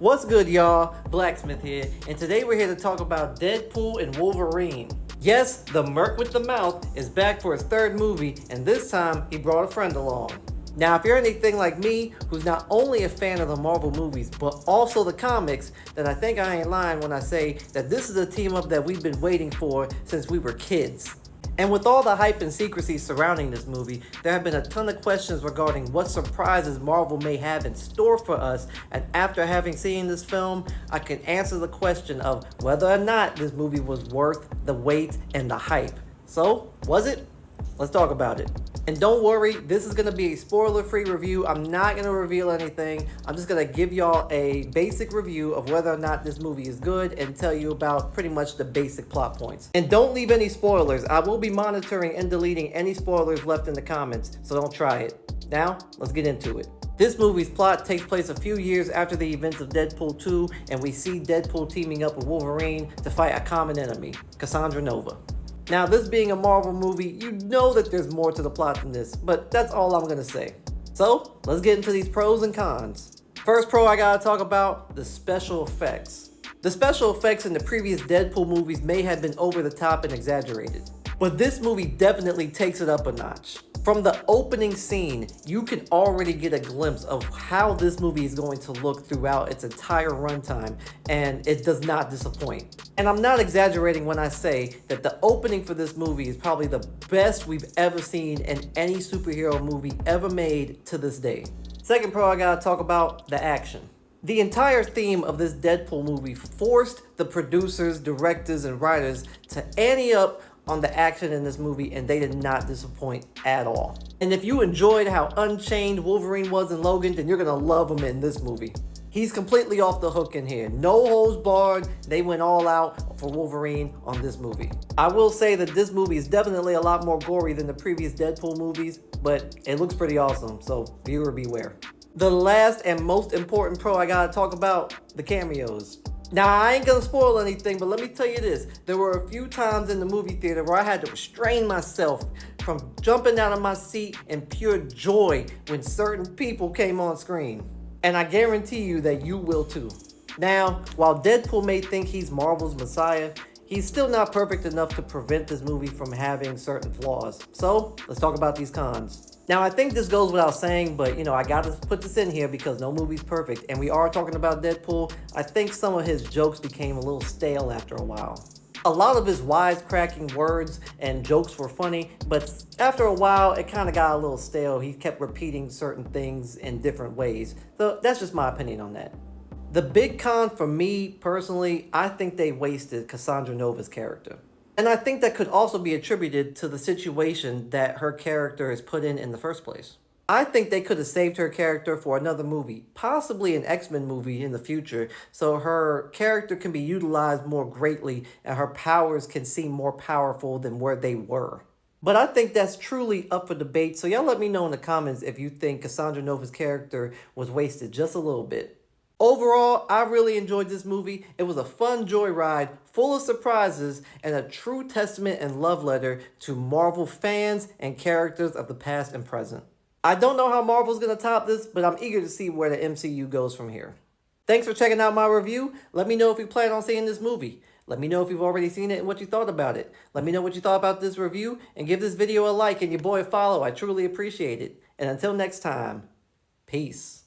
What's good, y'all? Blacksmith here, and today we're here to talk about Deadpool and Wolverine. Yes, the Merc with the Mouth is back for his third movie, and this time he brought a friend along. Now, if you're anything like me, who's not only a fan of the Marvel movies, but also the comics, then I think I ain't lying when I say that this is a team up that we've been waiting for since we were kids. And with all the hype and secrecy surrounding this movie, there have been a ton of questions regarding what surprises Marvel may have in store for us, and after having seen this film, I can answer the question of whether or not this movie was worth the wait and the hype. So, was it? Let's talk about it. And don't worry, this is going to be a spoiler-free review. I'm not going to reveal anything. I'm just going to give y'all a basic review of whether or not this movie is good and tell you about pretty much the basic plot points. And don't leave any spoilers. I will be monitoring and deleting any spoilers left in the comments, so don't try it. Now, let's get into it. This movie's plot takes place a few years after the events of Deadpool 2, and we see Deadpool teaming up with Wolverine to fight a common enemy, Cassandra Nova. Now, this being a Marvel movie, you know that there's more to the plot than this, but that's all I'm gonna say. So, let's get into these pros and cons. First pro I gotta talk about, the special effects. The special effects in the previous Deadpool movies may have been over the top and exaggerated, but this movie definitely takes it up a notch. From the opening scene, you can already get a glimpse of how this movie is going to look throughout its entire runtime, and it does not disappoint. And I'm not exaggerating when I say that the opening for this movie is probably the best we've ever seen in any superhero movie ever made to this day. Second pro I gotta talk about, the action. The entire theme of this Deadpool movie forced the producers, directors, and writers to ante up on the action in this movie, and they did not disappoint at all. And if you enjoyed how unchained Wolverine was in Logan, then you're gonna love him in this movie. He's completely off the hook in here. No holds barred. They went all out for Wolverine on this movie. I will say that this movie is definitely a lot more gory than the previous Deadpool movies, but it looks pretty awesome, so viewer beware. The last and most important pro I gotta talk about, the cameos. Now, I ain't gonna spoil anything, but let me tell you this. There were a few times in the movie theater where I had to restrain myself from jumping out of my seat in pure joy when certain people came on screen. And I guarantee you that you will too. Now, while Deadpool may think he's Marvel's messiah, he's still not perfect enough to prevent this movie from having certain flaws. So, let's talk about these cons. Now, I think this goes without saying, but I gotta put this in here because no movie's perfect, and we are talking about Deadpool. I think some of his jokes became a little stale after a while. A lot of his wisecracking words and jokes were funny, but after a while, it kind of got a little stale. He kept repeating certain things in different ways. So that's just my opinion on that. The big con for me, personally, I think they wasted Cassandra Nova's character. And I think that could also be attributed to the situation that her character is put in the first place. I think they could have saved her character for another movie, possibly an X-Men movie in the future, so her character can be utilized more greatly and her powers can seem more powerful than where they were. But I think that's truly up for debate, so y'all let me know in the comments if you think Cassandra Nova's character was wasted just a little bit. Overall, I really enjoyed this movie. It was a fun joyride, full of surprises, and a true testament and love letter to Marvel fans and characters of the past and present. I don't know how Marvel's going to top this, but I'm eager to see where the MCU goes from here. Thanks for checking out my review. Let me know if you plan on seeing this movie. Let me know if you've already seen it and what you thought about it. Let me know what you thought about this review, and give this video a like and your boy a follow. I truly appreciate it. And until next time, peace.